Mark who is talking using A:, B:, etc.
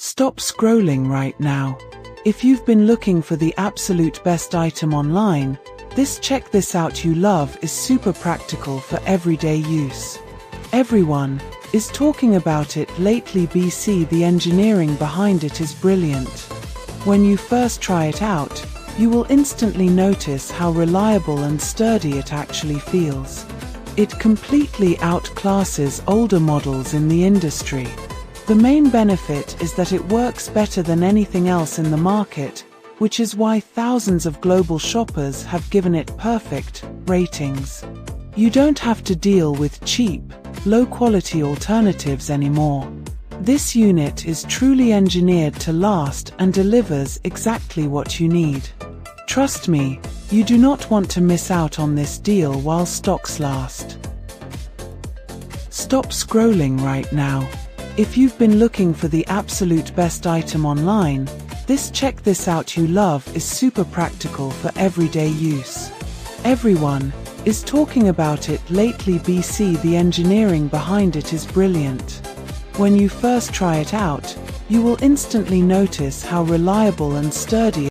A: Stop scrolling right now. If you've been looking for the absolute best item online, this check this out you love is super practical for everyday use. Everyone is talking about it lately. BC, the engineering behind it is brilliant. When you first try it out, you will instantly notice how reliable and sturdy it actually feels. It completely outclasses older models in the industry. The main benefit is that it works better than anything else in the market, which is why thousands of global shoppers have given it perfect ratings. You don't have to deal with cheap, low-quality alternatives anymore. This unit is truly engineered to last and delivers exactly what you need. Trust me, you do not want to miss out on this deal while stocks last. Stop scrolling right now. If you've been looking for the absolute best item online, this check this out you love is super practical for everyday use. Everyone is talking about it lately. BC, the engineering behind it is brilliant. When you first try it out, you will instantly notice how reliable and sturdy